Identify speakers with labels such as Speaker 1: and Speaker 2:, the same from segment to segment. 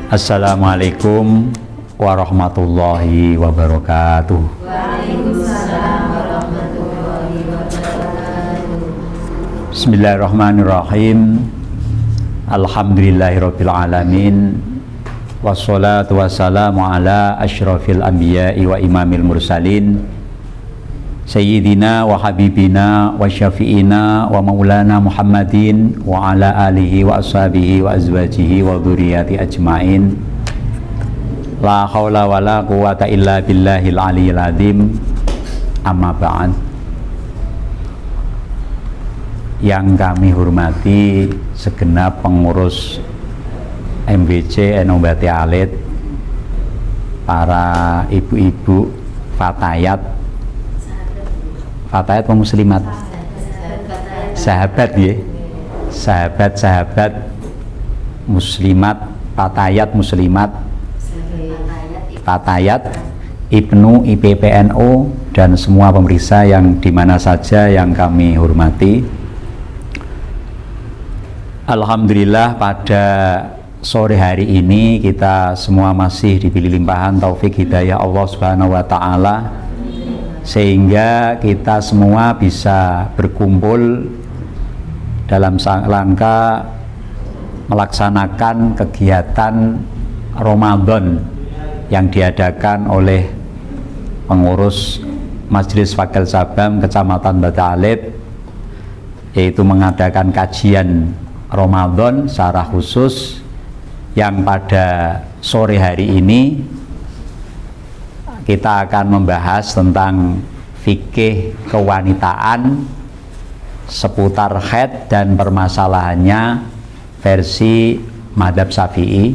Speaker 1: Assalamualaikum warahmatullahi wabarakatuh.
Speaker 2: Waalaikumsalam warahmatullahi wabarakatuh.
Speaker 1: Bismillahirrahmanirrahim. Alhamdulillahirabbil alamin. Wassalatu wassalamu ala asyrafil anbiya'i wa imamil mursalin Sayyidina wa habibina wa syafi'ina wa maulana Muhammadin wa ala alihi wa ashabihi wa azwajihi wa dhurriyyati ajma'in. La haula wa la quwata illa billahil aliyyil azim. Amma ba'd. Yang kami hormati segenap pengurus MBC Enombati Alit, para ibu-ibu fatayat muslimat, sahabat ya, sahabat muslimat, fatayat muslimat, fatayat Ibnu IPPNU dan semua pemirsa yang dimana saja yang kami hormati. Alhamdulillah pada sore hari ini kita semua masih diberi limpahan taufik hidayah Allah Subhanahu wa taala sehingga kita semua bisa berkumpul dalam rangka melaksanakan kegiatan Ramadan yang diadakan oleh pengurus Majelis Wakil Sabam Kecamatan Bata Alit, yaitu mengadakan kajian Ramadan secara khusus yang pada sore hari ini kita akan membahas tentang fikih kewanitaan seputar haid dan permasalahannya versi Madzhab Syafi'i.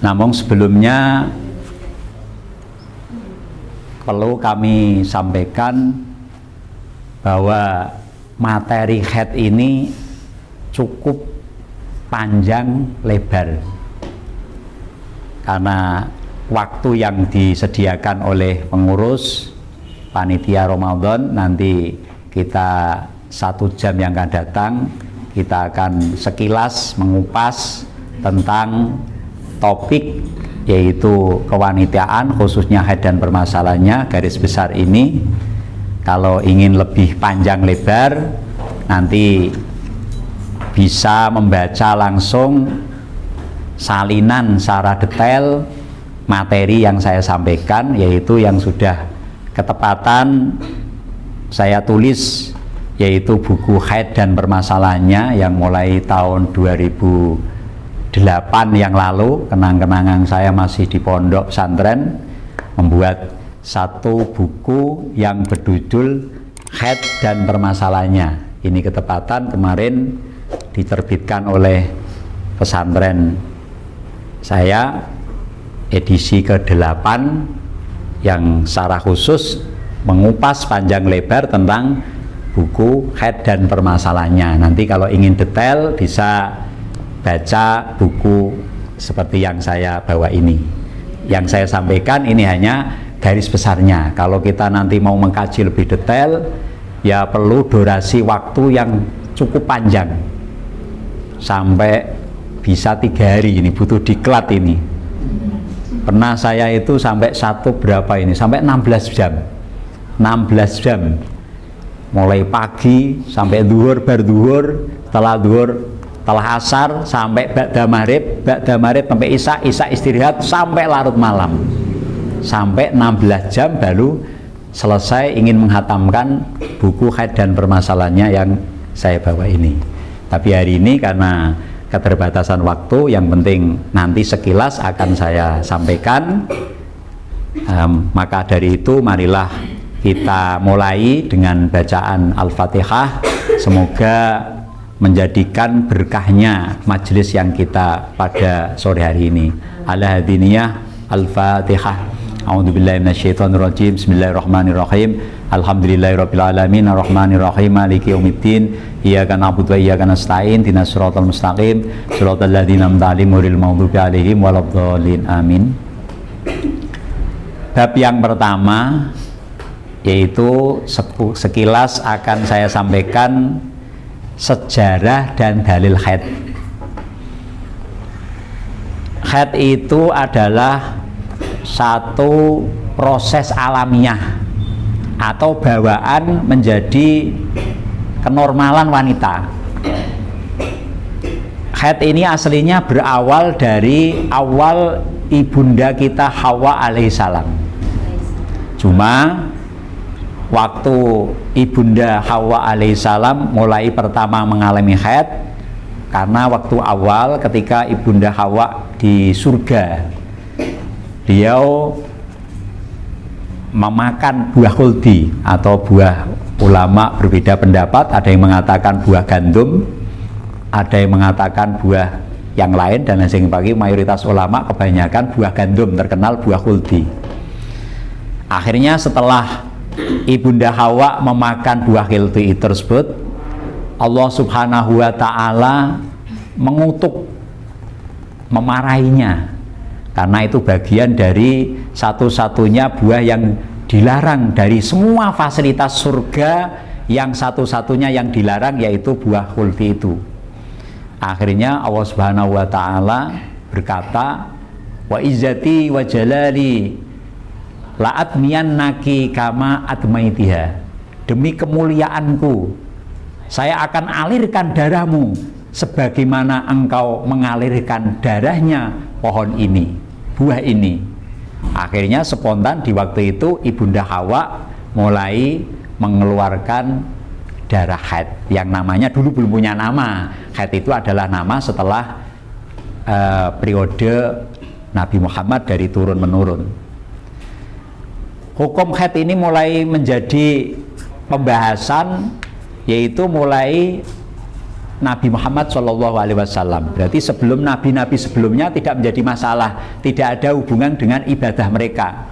Speaker 1: Namun sebelumnya perlu kami sampaikan bahwa materi haid ini cukup panjang lebar karena waktu yang disediakan oleh pengurus panitia Ramadan. Nanti kita 1 jam yang akan datang kita akan sekilas mengupas tentang topik yaitu kewanitaan khususnya haid dan permasalahannya garis besar ini. Kalau ingin lebih panjang lebar nanti bisa membaca langsung salinan secara detail materi yang saya sampaikan, yaitu yang sudah ketepatan saya tulis, yaitu buku haid dan permasalahannya yang mulai tahun 2008 yang lalu. Kenang-kenangan saya masih di pondok pesantren membuat satu buku yang berjudul haid dan permasalahannya. Ini ketepatan kemarin diterbitkan oleh pesantren saya edisi ke-8 yang secara khusus mengupas panjang lebar tentang buku haid dan permasalahannya. Nanti kalau ingin detail bisa baca buku seperti yang saya bawa ini. Yang saya sampaikan ini hanya garis besarnya. Kalau kita nanti mau mengkaji lebih detail ya perlu durasi waktu yang cukup panjang, sampai bisa 3 hari ini, butuh diklat ini. Pernah saya itu sampai sampai 16 jam 16 jam mulai pagi sampai duhur, bar duhur, setelah duhur, setelah asar sampai ba'da maghrib sampai isya istirahat sampai larut malam, sampai 16 jam baru selesai ingin menghatamkan buku haid dan permasalahannya yang saya bawa ini. Tapi hari ini karena keterbatasan waktu, yang penting nanti sekilas akan saya sampaikan. Maka dari itu marilah kita mulai dengan bacaan Al-Fatihah. Semoga menjadikan berkahnya majelis yang kita pada sore hari ini. Ala hadiniyah Al-Fatihah. A'udzubillahi minasyaitonirrajim. Bismillahirrahmanirrahim. Alhamdulillahirabbil alamin arrahmanirrahim maliki yaumiddin iyyaka na'budu wa iyyaka nasta'in ihdinas siratal mustaqim siratal ladzina an'amta 'alaihim ghairil maghdubi 'alaihim waladdallin. Amin. Bab yang pertama yaitu sekilas akan saya sampaikan sejarah dan dalil haid. Haid itu adalah satu proses alamiah atau bawaan menjadi kenormalan wanita. Haid ini aslinya berawal dari awal ibunda kita Hawa alaihissalam. Cuma waktu ibunda Hawa alaihissalam mulai pertama mengalami haid karena waktu awal ketika ibunda Hawa di surga, beliau memakan buah khuldi atau buah, ulama berbeda pendapat, ada yang mengatakan buah gandum, ada yang mengatakan buah yang lain, dan yang bagi mayoritas ulama kebanyakan buah gandum, terkenal buah khuldi. Akhirnya setelah ibunda Hawa memakan buah khuldi tersebut, Allah Subhanahu wa ta'ala mengutuk, memarahinya, karena itu bagian dari satu-satunya buah yang dilarang dari semua fasilitas surga, yang satu-satunya yang dilarang yaitu buah khuldi itu. Akhirnya Allah Subhanahu wa ta'ala berkata, wa izzati wa jalali la atmiyannaki kama atmaitiha, demi kemuliaanku saya akan alirkan darahmu sebagaimana engkau mengalirkan darahnya pohon ini, buah ini. Akhirnya spontan di waktu itu ibunda Hawa mulai mengeluarkan darah haid yang namanya dulu belum punya nama. Haid itu adalah nama setelah periode Nabi Muhammad dari turun menurun. Hukum haid ini mulai menjadi pembahasan, yaitu mulai Nabi Muhammad SAW. Berarti sebelum nabi-nabi sebelumnya tidak menjadi masalah, tidak ada hubungan dengan ibadah mereka,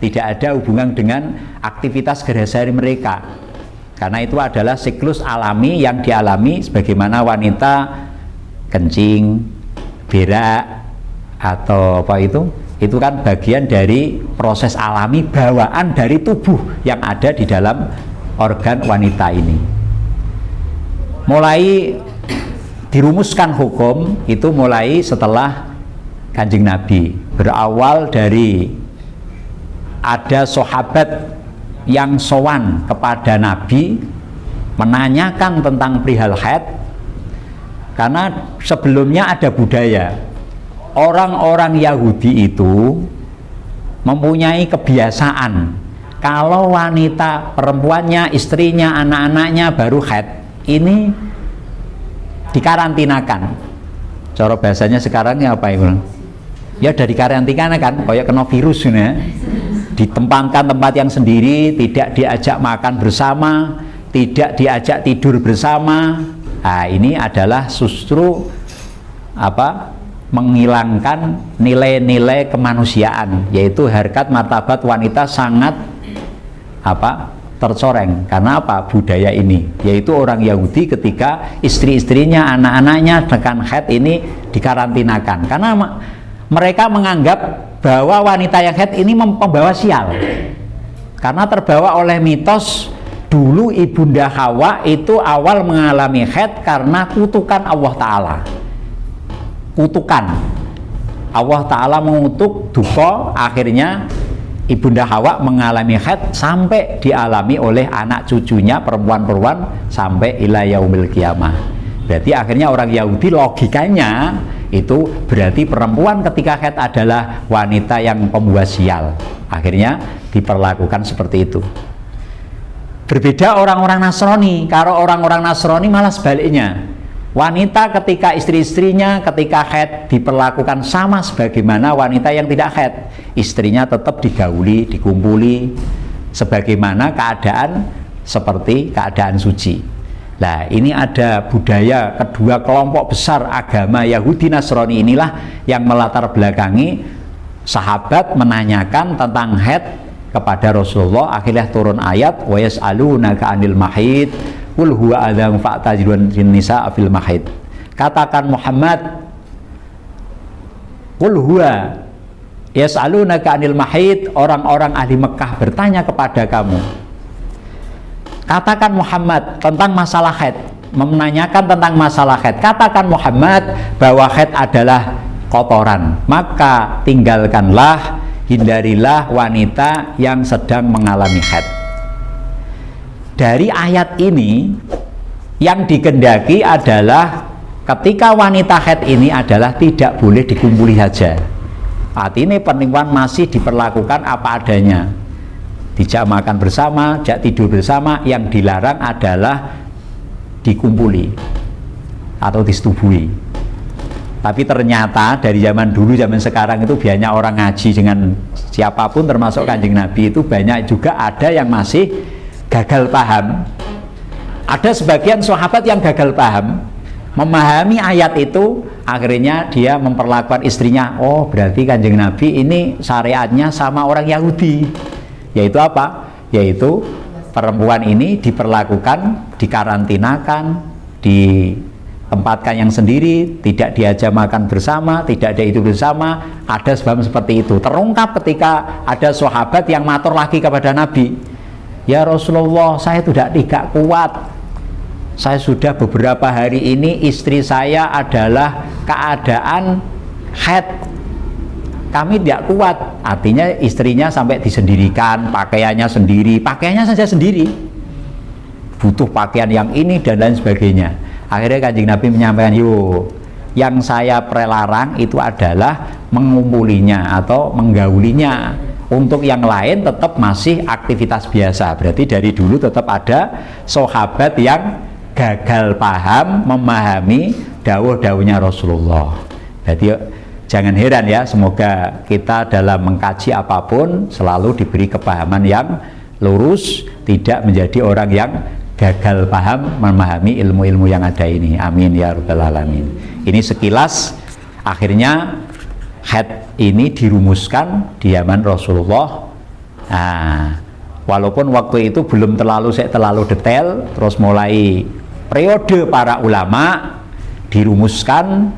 Speaker 1: tidak ada hubungan dengan aktivitas sehari-hari mereka, karena itu adalah siklus alami yang dialami sebagaimana wanita kencing, berak, atau apa itu kan bagian dari proses alami bawaan dari tubuh yang ada di dalam organ wanita ini. Mulai dirumuskan hukum itu mulai setelah Kanjeng Nabi, berawal dari ada sahabat yang sowan kepada Nabi menanyakan tentang perihal haid, karena sebelumnya ada budaya orang-orang Yahudi itu mempunyai kebiasaan kalau wanita, perempuannya, istrinya, anak-anaknya baru haid ini dikarantinakan. Cara bahasanya sekarang ya apa itu? Ya dari karantina kan, kayak kena virus ya. Ditempatkan tempat yang sendiri, tidak diajak makan bersama, tidak diajak tidur bersama. Nah, ini adalah justru apa? Menghilangkan nilai-nilai kemanusiaan, yaitu harkat martabat wanita sangat apa? Tercoreng. Karena apa? Budaya ini, yaitu orang Yahudi ketika istri-istrinya, anak-anaknya dengan haid ini dikarantinakan, karena mereka menganggap bahwa wanita yang haid ini membawa sial, karena terbawa oleh mitos dulu ibunda Hawa itu awal mengalami haid karena kutukan Allah Ta'ala. Kutukan Allah Ta'ala mengutuk duka, akhirnya ibunda Hawa mengalami haid sampai dialami oleh anak cucunya perempuan-perempuan sampai ila yaumil qiyamah. Berarti akhirnya orang Yahudi logikanya itu berarti perempuan ketika haid adalah wanita yang pembawa sial. Akhirnya diperlakukan seperti itu. Berbeda orang-orang Nasrani. Kalau orang-orang Nasrani malah sebaliknya. Wanita ketika istri-istrinya ketika haid diperlakukan sama sebagaimana wanita yang tidak haid. Istrinya tetap digauli, dikumpuli sebagaimana keadaan seperti keadaan suci. Nah, ini ada budaya kedua kelompok besar agama Yahudi Nasrani inilah yang melatar belakangi sahabat menanyakan tentang haid kepada Rasulullah. Akhirnya turun ayat wa yas'alunaka 'anil mahid qul huwa adzam fa'tazilun nisa fil mahid. Katakan Muhammad, qul huwa yas'alunaka 'anil mahid, orang-orang ahli Mekah bertanya kepada kamu. Katakan Muhammad tentang masalah haid, menanyakan tentang masalah haid. Katakan Muhammad bahwa haid adalah kotoran. Maka tinggalkanlah, hindarilah wanita yang sedang mengalami haid. Dari ayat ini yang dikehendaki adalah ketika wanita haid ini adalah tidak boleh dikumpuli saja. Artinya perempuan masih diperlakukan apa adanya, dijak makan bersama, jak tidur bersama. Yang dilarang adalah dikumpuli atau disetubui. Tapi ternyata dari zaman dulu, zaman sekarang itu banyak orang ngaji dengan siapapun termasuk Kanjeng Nabi, itu banyak juga ada yang masih gagal paham. Ada sebagian sahabat yang gagal paham, memahami ayat itu, akhirnya dia memperlakukan istrinya, oh berarti Kanjeng Nabi ini syariatnya sama orang Yahudi. Yaitu apa? Yaitu perempuan ini diperlakukan, dikarantinakan, ditempatkan yang sendiri, tidak diajak makan bersama, tidak ada itu bersama. Ada sebab seperti itu. Terungkap ketika ada sahabat yang matur lagi kepada Nabi, ya Rasulullah, saya tidak kuat. Saya sudah beberapa hari ini istri saya adalah keadaan haid. Kami tidak kuat. Artinya istrinya sampai disendirikan, pakaiannya sendiri, pakaiannya saja sendiri, butuh pakaian yang ini dan lain sebagainya. Akhirnya Kanjeng Nabi menyampaikan, yang saya prelarang itu adalah mengumpulinya atau menggaulinya. Untuk yang lain tetap masih aktivitas biasa. Berarti dari dulu tetap ada sahabat yang gagal paham memahami dawuh-dawuhnya Rasulullah. Jadi jangan heran ya, semoga kita dalam mengkaji apapun selalu diberi kepahaman yang lurus, tidak menjadi orang yang gagal paham memahami ilmu-ilmu yang ada ini. Amin ya rabbal alamin. Ini sekilas akhirnya haid ini dirumuskan di zaman Rasulullah. Nah, walaupun waktu itu belum terlalu detail, terus mulai periode para ulama dirumuskan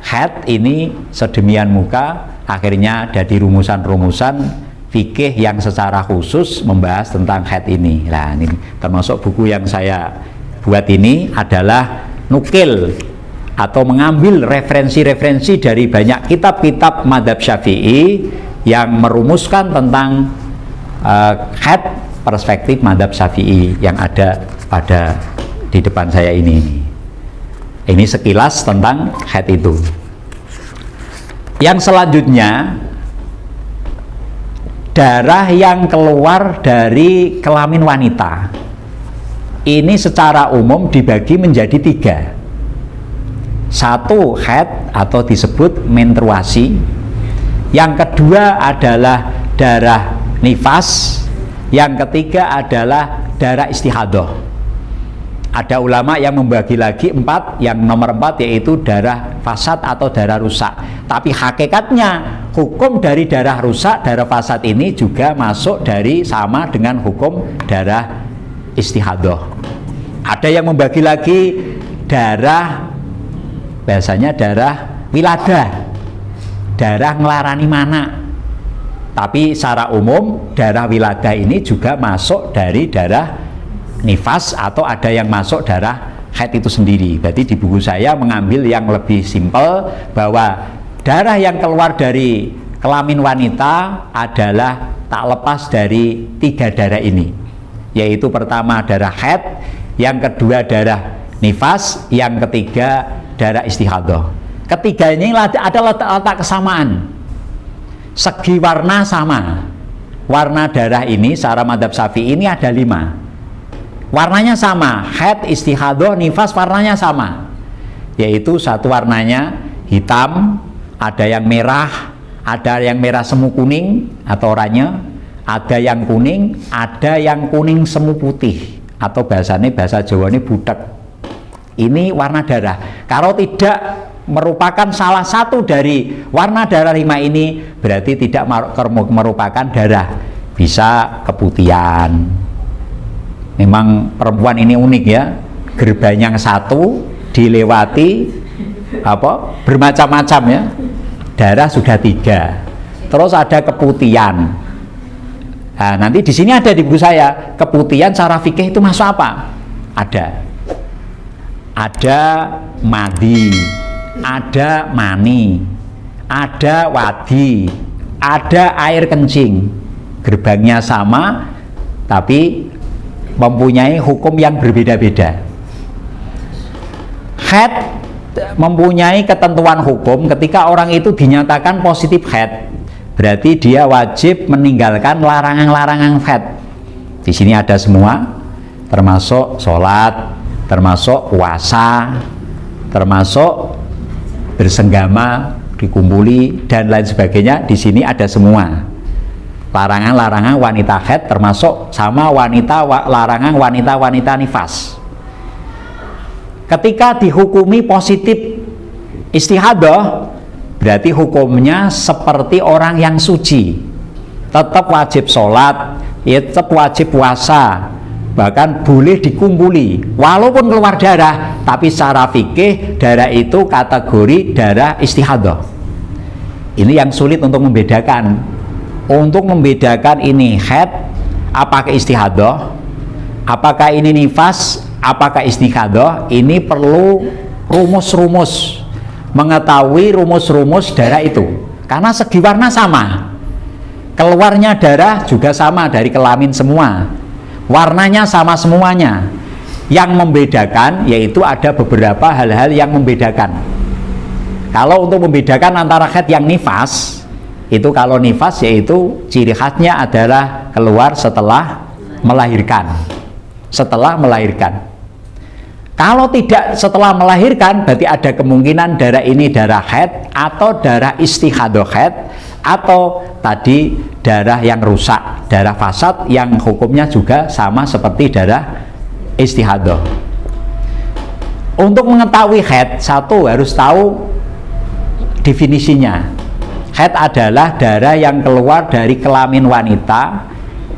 Speaker 1: haid ini sedemikian muka, akhirnya ada rumusan-rumusan fikih yang secara khusus membahas tentang haid ini. Nah, ini termasuk buku yang saya buat ini adalah nukil atau mengambil referensi-referensi dari banyak kitab-kitab mazhab Syafi'i yang merumuskan tentang haid perspektif mazhab Syafi'i yang ada pada di depan saya ini. Ini sekilas tentang haid itu. Yang selanjutnya, darah yang keluar dari kelamin wanita ini secara umum dibagi menjadi 3. Satu, haid atau disebut menstruasi. Yang kedua adalah darah nifas. Yang ketiga adalah darah istihadah. Ada ulama yang membagi lagi 4, yang nomor 4 yaitu darah fasad atau darah rusak. Tapi hakikatnya hukum dari darah rusak, darah fasad ini juga masuk dari sama dengan hukum darah istihadah. Ada yang membagi lagi darah, biasanya darah wiladah, darah ngelarani mana. Tapi secara umum darah wiladah ini juga masuk dari darah nifas atau ada yang masuk darah haid itu sendiri. Berarti di buku saya mengambil yang lebih simpel bahwa darah yang keluar dari kelamin wanita adalah tak lepas dari 3 darah ini, yaitu pertama darah haid, yang kedua darah nifas, yang ketiga darah istihadah. Ketiga ini ada letak kesamaan, segi warna sama. Warna darah ini secara mazhab Syafi'i ini ada 5. Warnanya sama, haid, istihadah, nifas warnanya sama, yaitu satu warnanya hitam, ada yang merah, ada yang merah semu kuning atau oranye, ada yang kuning, ada yang kuning semu putih atau bahasa Jawa ini butek. Ini warna darah. Kalau tidak merupakan salah satu dari warna darah 5 ini, berarti tidak merupakan darah. Bisa keputihan. Memang perempuan ini unik ya, gerban yang satu dilewati bermacam-macam ya, darah sudah 3, terus ada keputihan. Nah, nanti di sini ada di buku saya, keputihan secara fikih itu masuk apa? Ada madi, ada mani, ada wadi, ada air kencing, gerbangnya sama tapi mempunyai hukum yang berbeda-beda. Haid mempunyai ketentuan hukum. Ketika orang itu dinyatakan positif haid, berarti dia wajib meninggalkan larangan-larangan haid. Di sini ada semua, termasuk sholat, termasuk puasa, termasuk bersenggama, dikumpuli dan lain sebagainya. Di sini ada semua larangan-larangan wanita haid, termasuk sama larangan wanita-wanita nifas. Ketika dihukumi positif istihadah, berarti hukumnya seperti orang yang suci, tetap wajib sholat, tetap wajib puasa, bahkan boleh dikumpuli walaupun keluar darah, tapi secara fikih darah itu kategori darah istihadah. Ini yang sulit untuk membedakan. Untuk membedakan ini haid, apakah istihadah, apakah ini nifas, apakah istihadah, ini perlu rumus-rumus, mengetahui rumus-rumus darah itu, karena segi warna sama, keluarnya darah juga sama dari kelamin semua, warnanya sama semuanya. Yang membedakan yaitu ada beberapa hal-hal yang membedakan. Kalau untuk membedakan antara haid yang nifas, itu kalau nifas yaitu ciri khasnya adalah keluar setelah melahirkan. Setelah melahirkan. Kalau tidak setelah melahirkan, berarti ada kemungkinan darah ini darah haid atau darah istihadah haid, atau tadi darah yang rusak, darah fasad yang hukumnya juga sama seperti darah istihadah. Untuk mengetahui haid, satu harus tahu definisinya. Haid adalah darah yang keluar dari kelamin wanita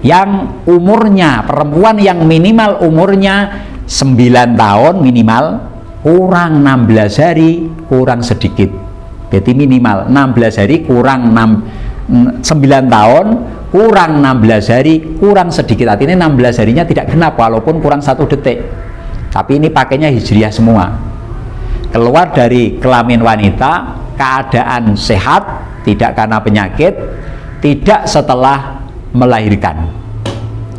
Speaker 1: yang umurnya, perempuan yang minimal umurnya 9 tahun minimal, kurang 16 hari, kurang sedikit. Berarti minimal 16 hari kurang 9 tahun, kurang 16 hari, kurang sedikit. Artinya 16 harinya tidak genap walaupun kurang 1 detik. Tapi ini pakainya hijriah semua. Keluar dari kelamin wanita, keadaan sehat, tidak karena penyakit, tidak setelah melahirkan.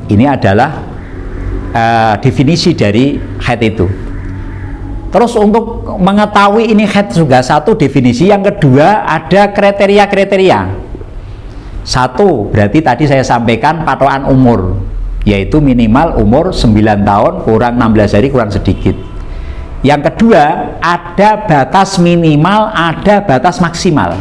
Speaker 1: Ini adalah definisi dari haid itu. Terus untuk mengetahui ini haid juga satu definisi, yang kedua ada kriteria-kriteria. Satu, berarti tadi saya sampaikan patokan umur, yaitu minimal umur 9 tahun kurang 16 hari kurang sedikit. Yang kedua, ada batas minimal, ada batas maksimal.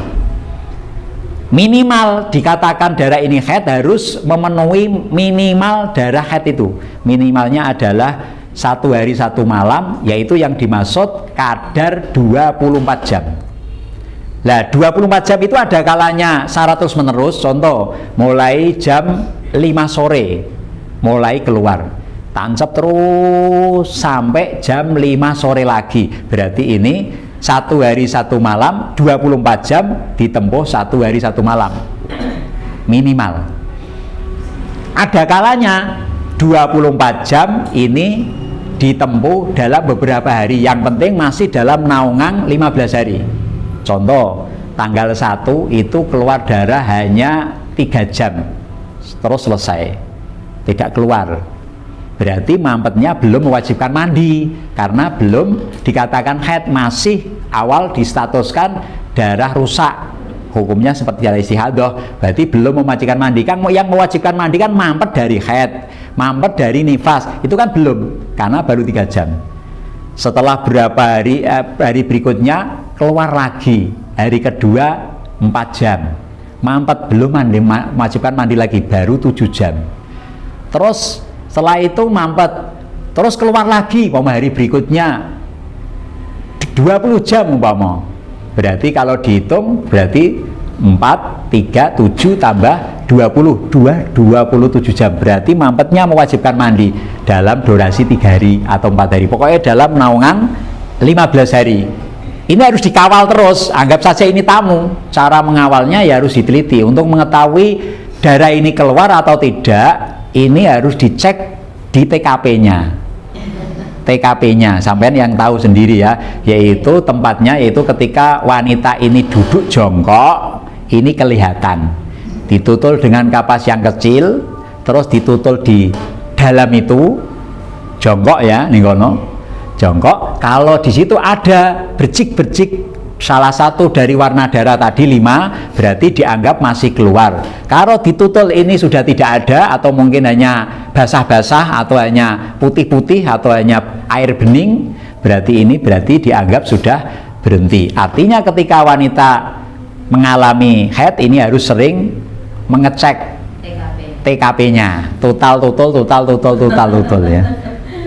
Speaker 1: Minimal dikatakan darah ini haid harus memenuhi minimal darah haid itu. Minimalnya adalah 1 hari 1 malam, yaitu yang dimaksud kadar 24 jam. Nah, 24 jam itu ada kalanya secara terus menerus. Contoh, mulai jam 5 sore mulai keluar, tancap terus sampai jam 5 sore lagi. Berarti ini 1 hari 1 malam, 24 jam ditempuh 1 hari 1 malam minimal. Ada kalanya 24 jam ini ditempuh dalam beberapa hari, yang penting masih dalam naungan 15 hari. Contoh, tanggal 1 itu keluar darah hanya 3 jam terus selesai, tidak keluar. Berarti mampetnya belum mewajibkan mandi, karena belum dikatakan haid, masih awal distatuskan darah rusak, hukumnya seperti darah istihadah. Berarti belum mewajibkan mandi. Kan yang mewajibkan mandi kan mampet dari haid, mampet dari nifas, itu kan belum, karena baru 3 jam. Setelah berapa hari berikutnya keluar lagi, hari kedua 4 jam, mampet belum mandi, mewajibkan mandi lagi, baru 7 jam. Terus setelah itu mampet, terus keluar lagi hari berikutnya 20 jam umpama. Berarti kalau dihitung berarti 4, 3, 7 tambah 20, 27 jam. Berarti mampetnya mewajibkan mandi dalam durasi 3 hari atau 4 hari. Pokoknya dalam naungan 15 hari. Ini harus dikawal terus, anggap saja ini tamu. Cara mengawalnya ya harus diteliti. Untuk mengetahui darah ini keluar atau tidak, ini harus dicek di TKP-nya. TKP-nya, sampean yang tahu sendiri ya, yaitu tempatnya yaitu ketika wanita ini duduk jongkok, ini kelihatan ditutul dengan kapas yang kecil, terus ditutul di dalam itu jongkok ya, nih kono jongkok. Kalau di situ ada bercik-bercik salah satu dari warna darah tadi 5, berarti dianggap masih keluar. Kalau ditutul ini sudah tidak ada, atau mungkin hanya basah-basah, atau hanya putih-putih, atau hanya air bening, berarti ini dianggap sudah berhenti. Artinya ketika wanita mengalami haid ini harus sering mengecek TKP-nya, total ya.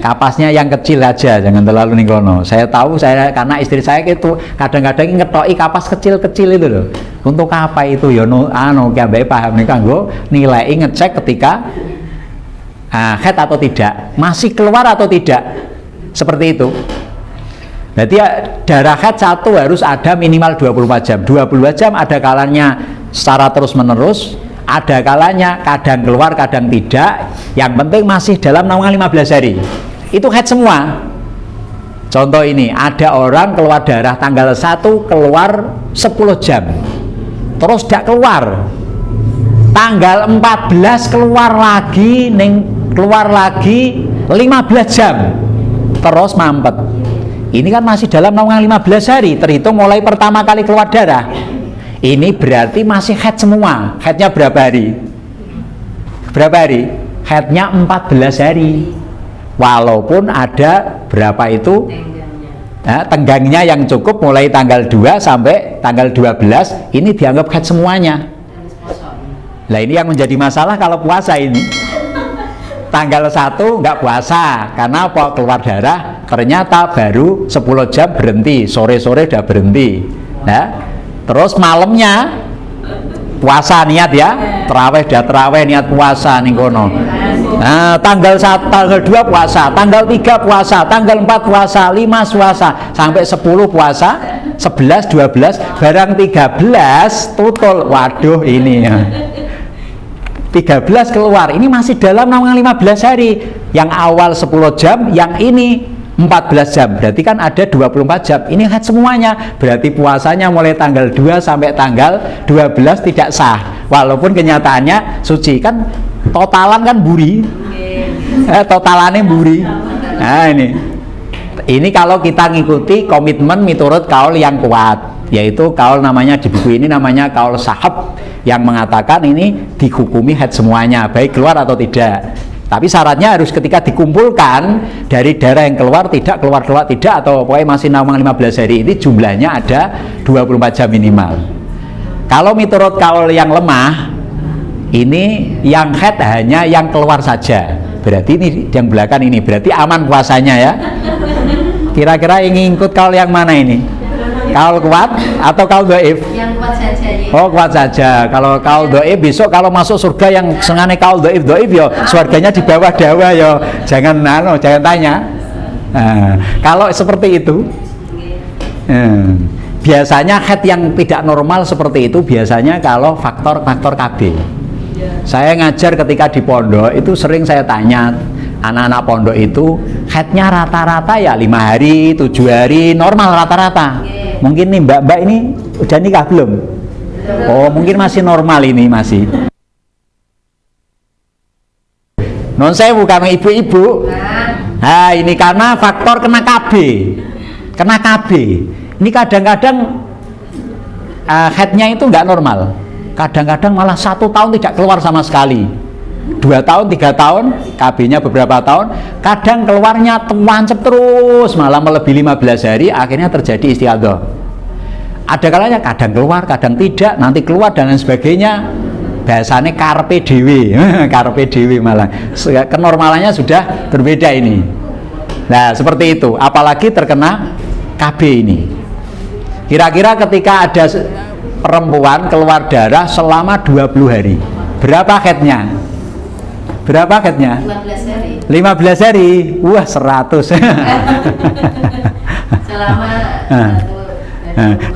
Speaker 1: Kapasnya yang kecil aja, jangan terlalu nikono. Saya tahu, karena istri saya itu kadang-kadang ngetoki kapas kecil-kecil itu loh. Untuk apa itu ya? Kiambai paham nih kanggo nilai ngecek ketika haid atau tidak, masih keluar atau tidak, seperti itu. Berarti darah haid satu harus ada minimal 24 jam. 24 jam ada kalanya secara terus-menerus, ada kalanya kadang keluar, kadang tidak. Yang penting masih dalam naungan 15 hari. Itu haid semua. Contoh ini, ada orang keluar darah tanggal 1 keluar 10 jam. Terus tidak keluar. Tanggal 14 keluar lagi, keluar lagi 15 jam. Terus mampet. Ini kan masih dalam naungan 15 hari, terhitung mulai pertama kali keluar darah. Ini berarti masih haid semua. Haidnya berapa hari? Berapa hari? Haidnya 14 hari. Walaupun ada berapa itu? Tenggangnya yang cukup mulai tanggal 2 sampai tanggal 12, ini dianggap haid semuanya. Nah ini yang menjadi masalah kalau puasa ini. Tanggal 1 nggak puasa, karena apa? Keluar darah, ternyata baru 10 jam berhenti, sore-sore udah berhenti. Nah, terus malamnya puasa niat ya, terawih niat puasa nih kono. Nah, tanggal 2 puasa, tanggal 3 puasa, tanggal 4 puasa, 5 puasa, sampai 10 puasa, 11, 12, barang 13 tutul. Waduh ini ya. 13 keluar, ini masih dalam naungan 15 hari. Yang awal 10 jam, yang ini 14 jam, berarti kan ada 24 jam. Ini haid semuanya, berarti puasanya mulai tanggal 2 sampai tanggal 12 tidak sah. Walaupun kenyataannya suci, kan totalan kan buri. Totalannya buri. Nah ini kalau kita ngikuti komitmen miturut kaul yang kuat, yaitu kaul namanya di buku ini namanya kaul sahab, yang mengatakan ini dihukumi haid semuanya, baik keluar atau tidak. Tapi syaratnya harus ketika dikumpulkan dari darah yang keluar keluar tidak, atau pokoknya masih naungan 15 hari, ini jumlahnya ada 24 jam minimal. Kalau miturut kaul yang lemah, ini yang haid hanya yang keluar saja. Berarti ini yang belakang ini berarti aman puasanya ya. Kira-kira ingin ikut kaul yang mana ini? Kaul kuat atau kaul dhaif?
Speaker 2: Yang kuat saja ya.
Speaker 1: Oh, kuat saja. Kalau kaul dhaif, besok kalau masuk surga yang sengane kaul dhaif ya surganya di bawah dawa ya. Jangan tanya. Nah, kalau seperti itu, biasanya haid yang tidak normal seperti itu biasanya kalau faktor-faktor KB. Saya ngajar ketika di pondok itu sering saya tanya anak-anak pondok itu haidnya rata-rata ya 5 hari, 7 hari, normal rata-rata. Mungkin nih mbak-mbak ini udah nikah belum? Oh mungkin masih normal ini masih. Non saya bukan ibu-ibu. Nah ini karena faktor kena KB. Ini kadang-kadang haidnya itu nggak normal. Kadang-kadang malah 1 tahun tidak keluar sama sekali, 2 tahun, 3 tahun, KB-nya beberapa tahun, kadang keluarnya wancep terus, malah melebihi 15 hari, akhirnya terjadi istiadah. Ada kalanya kadang keluar, kadang tidak, nanti keluar dan lain sebagainya. Bahasanya karpe dewe, karpe dewe malah. Kenormalannya sudah berbeda ini. Nah seperti itu, apalagi terkena KB ini. Kira-kira ketika ada perempuan keluar darah selama 20 hari, berapa haidnya? Berapa haidnya?
Speaker 2: 15 hari.
Speaker 1: 15 hari. Wah, 100.
Speaker 2: Selama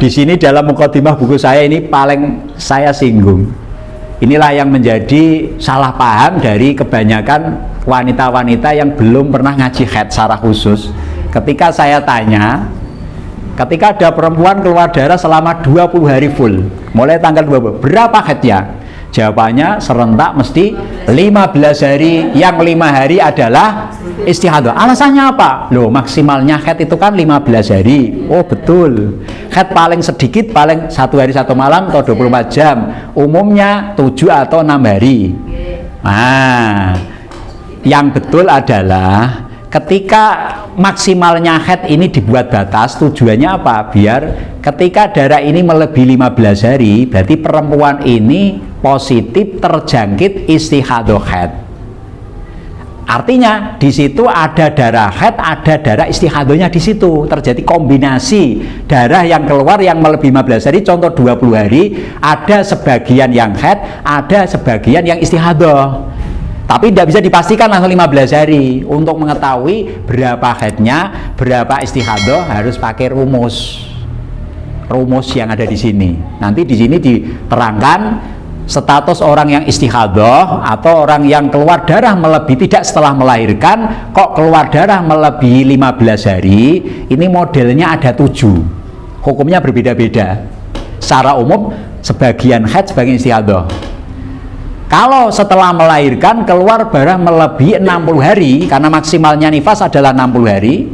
Speaker 1: di sini dalam mukadimah buku saya ini paling saya singgung. Inilah yang menjadi salah paham dari kebanyakan wanita-wanita yang belum pernah ngaji haid secara khusus. Ketika saya tanya, ketika ada perempuan keluar darah selama 20 hari full, mulai tanggal 20, berapa haidnya? Jawabannya serentak mesti 15 hari, yang 5 hari adalah istihadah. Alasannya apa? Loh, maksimalnya haid itu kan 15 hari. Oh betul, haid paling sedikit paling 1 hari 1 malam atau 24 jam, umumnya 7 atau 6 hari. Nah, yang betul adalah ketika maksimalnya haid ini dibuat batas, tujuannya apa? Biar ketika darah ini melebihi 15 hari, berarti perempuan ini positif terjangkit istihadah haid. Artinya di situ ada darah haid, ada darah istihadahnya di situ. Terjadi kombinasi darah yang keluar yang melebihi 15 hari, contoh 20 hari, ada sebagian yang haid, ada sebagian yang istihadah. Tapi tidak bisa dipastikan langsung 15 hari. Untuk mengetahui berapa haidnya, berapa istihadah harus pakai rumus yang ada di sini. Nanti di sini diterangkan status orang yang istihadah atau orang yang keluar darah melebihi, tidak setelah melahirkan kok keluar darah melebihi 15 hari. Ini modelnya ada 7, hukumnya berbeda-beda. Secara umum sebagian haid, sebagian istihadah. Kalau setelah melahirkan keluar darah melebihi 60 hari, karena maksimalnya nifas adalah 60 hari,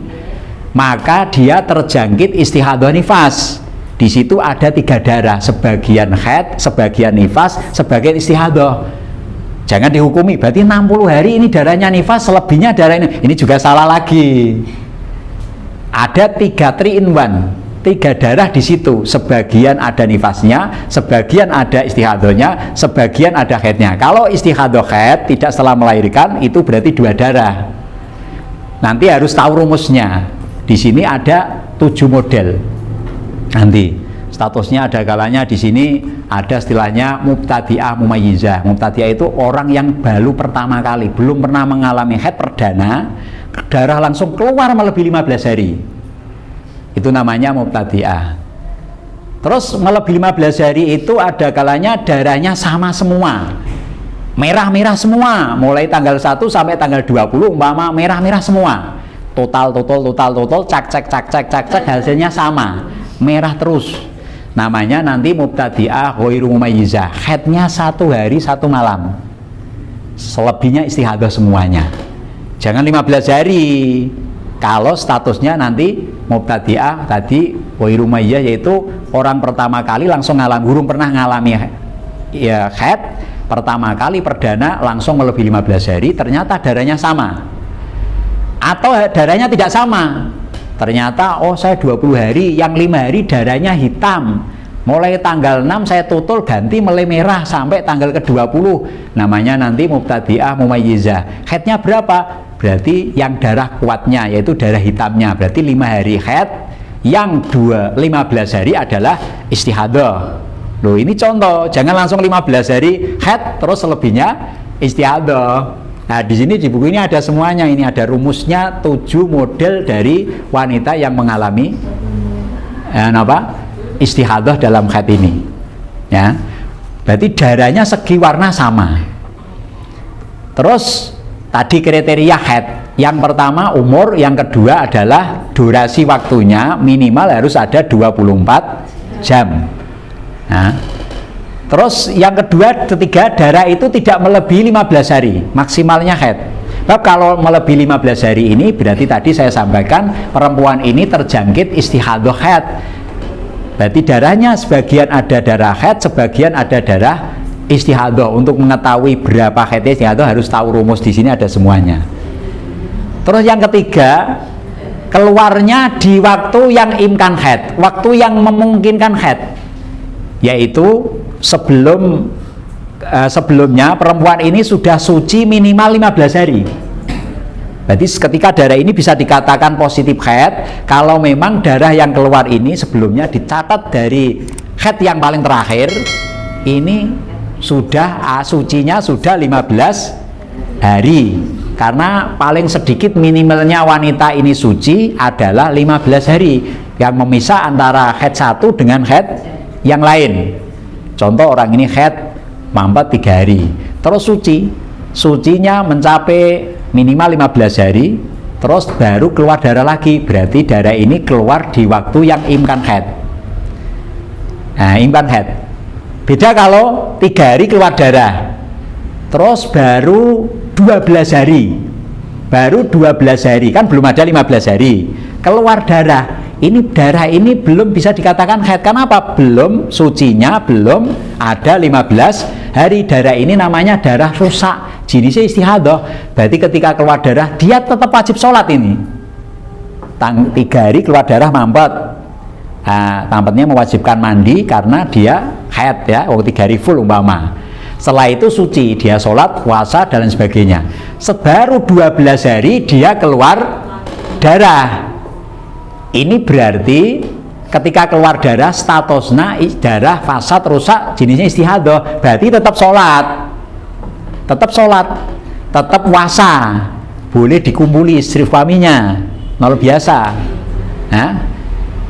Speaker 1: maka dia terjangkit istihadah nifas. Di situ ada 3 darah, sebagian haid, sebagian nifas, sebagian istihadah. Jangan dihukumi, berarti 60 hari ini darahnya nifas, selebihnya darah ini. Ini juga salah lagi. Ada 3 3 in 1, 3 darah di situ. Sebagian ada nifasnya, sebagian ada istihadahnya, sebagian ada haidnya. Kalau istihadah haid tidak setelah melahirkan, itu berarti 2 darah. Nanti harus tahu rumusnya. Di sini ada 7 model. Nanti statusnya ada kalanya di sini ada istilahnya mubtadi'ah mumayyizah. Mubtadi'ah itu orang yang baru pertama kali, belum pernah mengalami haid perdana, darah langsung keluar melebihi 15 hari. Itu namanya mubtadi'ah. Terus melebihi 15 hari itu ada kalanya darahnya sama semua, merah-merah semua, mulai tanggal 1 sampai tanggal 20 umpama merah-merah semua, total cak hasilnya sama, merah terus. Namanya nanti mubtadi'ah ghairu mumayyizah, haidnya 1 hari 1 malam, selebihnya istihadah semuanya. Jangan 15 hari. Kalau statusnya nanti mubtadi'ah tadi ghairu mumayyizah, yaitu orang pertama kali langsung belum pernah ngalami ya haid, pertama kali perdana langsung melebihi 15 hari, ternyata darahnya sama. Atau darahnya tidak sama, ternyata oh saya 20 hari, yang 5 hari darahnya hitam, mulai tanggal 6 saya tutul ganti mulai merah sampai tanggal ke-20, namanya nanti mubtadi'ah mumayyizah. Haidnya berapa? Berarti yang darah kuatnya yaitu darah hitamnya, berarti 5 hari haid, yang 15 hari adalah istihadah. Loh, ini contoh, jangan langsung 15 hari haid terus selebihnya istihadah. Nah, di sini di buku ini ada semuanya, ini ada rumusnya 7 model dari wanita yang mengalami istihadah dalam haid ini. Ya. Berarti darahnya segi warna sama. Terus tadi kriteria haid. Yang pertama umur, yang kedua adalah durasi waktunya minimal harus ada 24 jam. Nah, terus yang ketiga darah itu tidak melebihi 15 hari maksimalnya haid. Sebab kalau melebihi 15 hari ini berarti tadi saya sampaikan perempuan ini terjangkit istihadah haid. Berarti darahnya sebagian ada darah haid, sebagian ada darah istihadah. Untuk mengetahui berapa haid istihadah harus tahu rumus, di sini ada semuanya. Terus yang ketiga, keluarnya di waktu yang imkan haid, waktu yang memungkinkan haid, yaitu sebelumnya perempuan ini sudah suci minimal 15 hari. Berarti ketika darah ini bisa dikatakan positif haid kalau memang darah yang keluar ini sebelumnya dicatat dari haid yang paling terakhir ini sudah sucinya sudah 15 hari. Karena paling sedikit minimalnya wanita ini suci adalah 15 hari, yang memisah antara haid 1 dengan haid yang lain. Contoh orang ini haid mampet 3 hari, terus sucinya mencapai minimal 15 hari, terus baru keluar darah lagi. Berarti darah ini keluar di waktu yang imkan haid. Nah, imkan haid. Beda kalau 3 hari keluar darah, terus baru 12 hari. Baru 12 hari, kan belum ada 15 hari. Keluar darah. Ini darah ini belum bisa dikatakan haid. Kenapa? Belum sucinya, belum ada 15 hari. Darah ini namanya darah rusak, jenisnya istihadah. Berarti ketika keluar darah, dia tetap wajib sholat ini. 3 hari keluar darah mampet. Mampetnya mewajibkan mandi karena dia haid ya, 3 hari full umpama. Setelah itu suci, dia sholat, puasa, dan lain sebagainya. Sebaru 12 hari dia keluar darah. Ini berarti ketika keluar darah statusnya darah fasad rusak, jenisnya istihadah. Berarti tetap sholat, tetap puasa, boleh dikumpuli istri suaminya, luar biasa.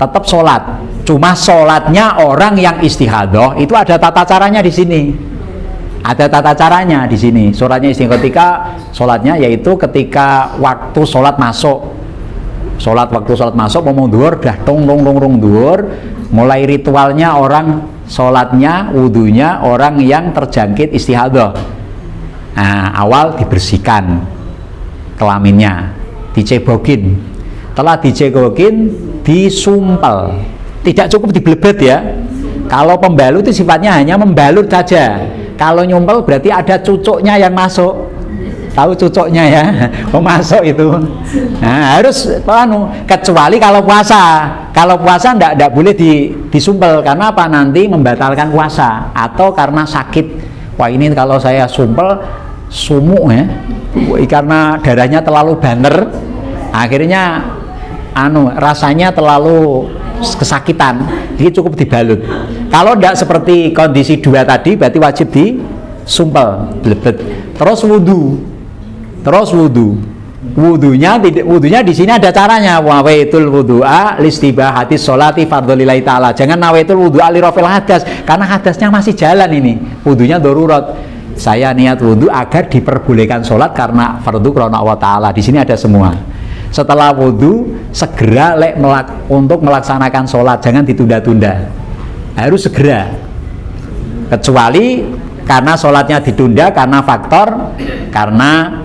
Speaker 1: Tetap sholat. Cuma sholatnya orang yang istihadah itu ada tata caranya di sini. Ada tata caranya di sini. Sholatnya istihadah ketika sholatnya yaitu ketika waktu sholat masuk. Waktu sholat masuk mau duhur dah tung duhur, mulai ritualnya orang sholatnya wudunya orang yang terjangkit istihadah. Awal dibersihkan kelaminnya, dicebokin. Setelah dicebokin disumpel, tidak cukup diblebet ya. Kalau pembalut itu sifatnya hanya membalut saja. Kalau nyumpel berarti ada cucuknya yang masuk. Tahu cucuknya ya, masuk itu. Harus kecuali kalau puasa. Kalau puasa enggak boleh disumpel. Karena apa? Nanti membatalkan puasa. Atau karena sakit. Wah ini kalau saya sumpel sumuk ya. Karena darahnya terlalu banter. Akhirnya rasanya terlalu kesakitan. Jadi cukup dibalut. Kalau enggak seperti kondisi 2 tadi berarti wajib disumpel, blebet. Terus wudunya di sini ada caranya. Nawaitul wudu'a listibahati sholati fardholillahi ta'ala. Jangan nawaitul wudu'a lirafil hadas, karena hadasnya masih jalan ini. Wudunya darurat. Saya niat wudu agar diperbolehkan sholat karena fardu krana Allah Ta'ala. Di sini ada semua. Setelah wudu segera untuk melaksanakan sholat, jangan ditunda-tunda. Harus segera. Kecuali karena sholatnya ditunda karena faktor karena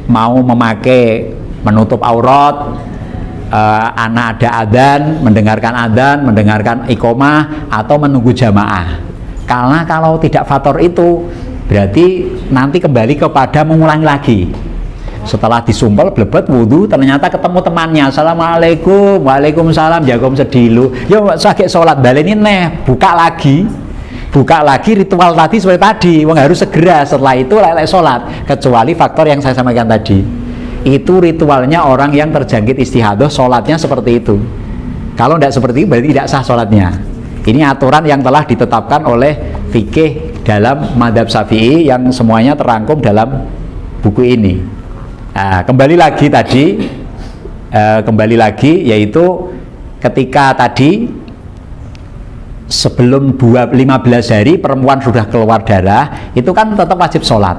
Speaker 1: mau memakai menutup aurat, anak ada adzan, mendengarkan iqomah atau menunggu jamaah. Karena kalau tidak faktor itu berarti nanti kembali kepada mengulangi lagi. Setelah disumpel blebet wudu ternyata ketemu temannya, assalamualaikum, waalaikumsalam, jagom sedilu, ya sakit sholat baleni neh, buka lagi ritual tadi seperti tadi. Harus segera setelah itu lelek sholat, kecuali faktor yang saya sampaikan tadi. Itu ritualnya orang yang terjangkit istihadah, sholatnya seperti itu. Kalau tidak seperti itu berarti tidak sah sholatnya. Ini aturan yang telah ditetapkan oleh fikih dalam madhab Syafi'i yang semuanya terangkum dalam buku ini. Kembali lagi yaitu ketika tadi sebelum 15 hari perempuan sudah keluar darah, itu kan tetap wajib sholat.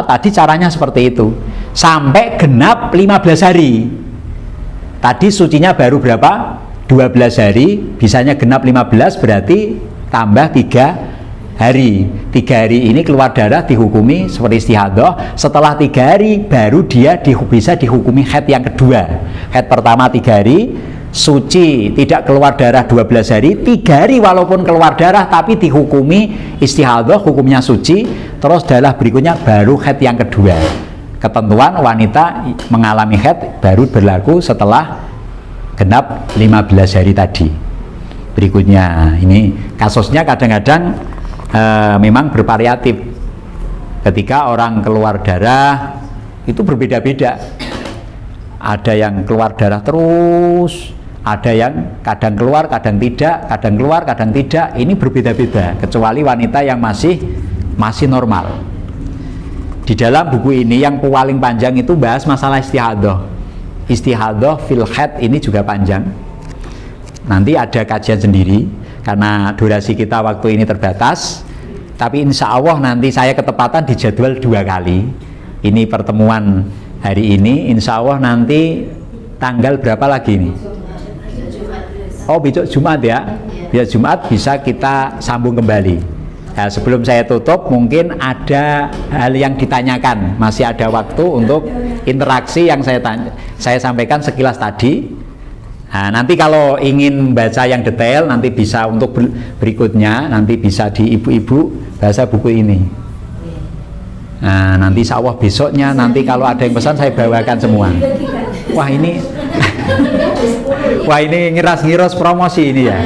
Speaker 1: Tadi caranya seperti itu sampai genap 15 hari. Tadi sucinya baru berapa? 12 hari, bisanya genap 15 berarti tambah 3 hari. 3 hari ini keluar darah dihukumi seperti istihadah. Setelah 3 hari baru dia bisa dihukumi haid yang kedua. Haid pertama 3 hari suci, tidak keluar darah 12 hari. 3 hari walaupun keluar darah tapi dihukumi istihadah, hukumnya suci. Terus darah berikutnya baru haid yang kedua. Ketentuan wanita mengalami haid baru berlaku setelah genap 15 hari tadi. Berikutnya ini kasusnya kadang-kadang memang bervariatif. Ketika orang keluar darah itu berbeda-beda. Ada yang keluar darah terus, ada yang kadang keluar, kadang tidak, kadang keluar, kadang tidak. Ini berbeda-beda, kecuali wanita yang masih normal. Di dalam buku ini yang paling panjang itu bahas masalah istihadah. Istihadah fil haid ini juga panjang. Nanti ada kajian sendiri karena durasi kita waktu ini terbatas. Tapi insya Allah nanti saya ketepatan di jadwal 2 kali. ini pertemuan hari ini. Insya Allah nanti tanggal berapa lagi nih? Oh, besok Jumat ya. Besok Jumat bisa kita sambung kembali. Nah, sebelum saya tutup, mungkin ada hal yang ditanyakan, masih ada waktu untuk interaksi yang saya sampaikan sekilas tadi. Nah, nanti kalau ingin baca yang detail, nanti bisa untuk berikutnya, nanti bisa di ibu-ibu baca buku ini. Nah, nanti insya Allah besoknya, nanti kalau ada yang pesan saya bawakan semua. Wah ini, wah ini ngiras-ngiras promosi ini ya.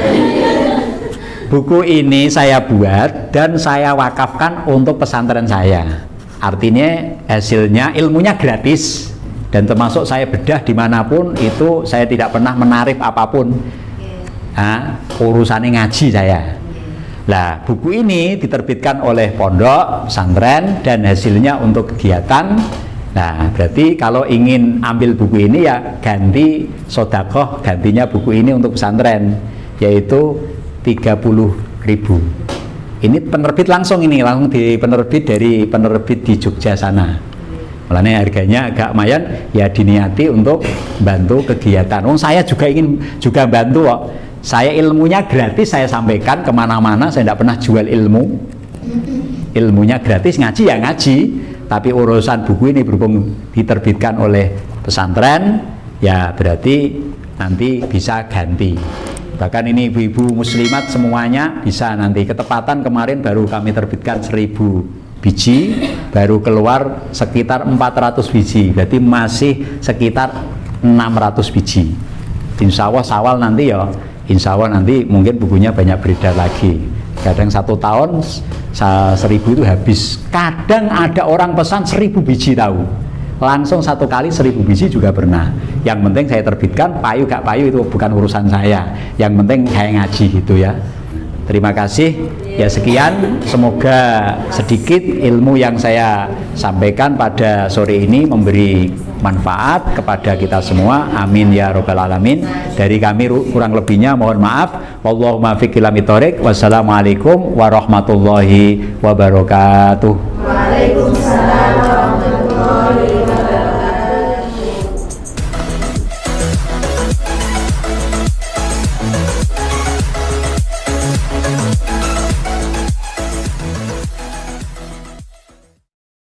Speaker 1: Buku ini saya buat dan saya wakafkan untuk pesantren saya. Artinya hasilnya ilmunya gratis dan termasuk saya bedah dimanapun itu saya tidak pernah menarif apapun. Urusannya ngaji saya. Nah, buku ini diterbitkan oleh pondok, pesantren dan hasilnya untuk kegiatan. Nah, berarti kalau ingin ambil buku ini ya ganti sodakoh, gantinya buku ini untuk pesantren, yaitu 30.000. Ini penerbit langsung di penerbit dari penerbit di Jogja sana. Makanya harganya agak lumayan, ya diniati untuk bantu kegiatan. Saya juga ingin juga bantu kok. Saya ilmunya gratis saya sampaikan kemana-mana, saya tidak pernah jual ilmu. Ilmunya gratis, ngaji ya ngaji. Tapi urusan buku ini berhubung diterbitkan oleh pesantren, ya berarti nanti bisa ganti. Bahkan ini ibu-ibu muslimat semuanya bisa nanti. Ketepatan kemarin baru kami terbitkan 1000 biji, baru keluar sekitar 400 biji, berarti masih sekitar 600 biji. Insya Allah Syawal nanti ya, insya Allah nanti mungkin bukunya banyak beredar lagi. Kadang 1 tahun 1000 itu habis. Kadang ada orang pesan 1000 biji tahu. Langsung 1 kali 1000 biji juga pernah. Yang penting saya terbitkan, payu gak payu itu bukan urusan saya. Yang penting saya ngaji gitu ya. Terima kasih. Ya sekian, semoga sedikit ilmu yang saya sampaikan pada sore ini memberi manfaat kepada kita semua. Amin ya robbal alamin. Dari kami kurang lebihnya mohon maaf. Wallahumma fiqh ila mithoriq. Wassalamualaikum warahmatullahi wabarakatuh.
Speaker 2: Waalaikumsalam.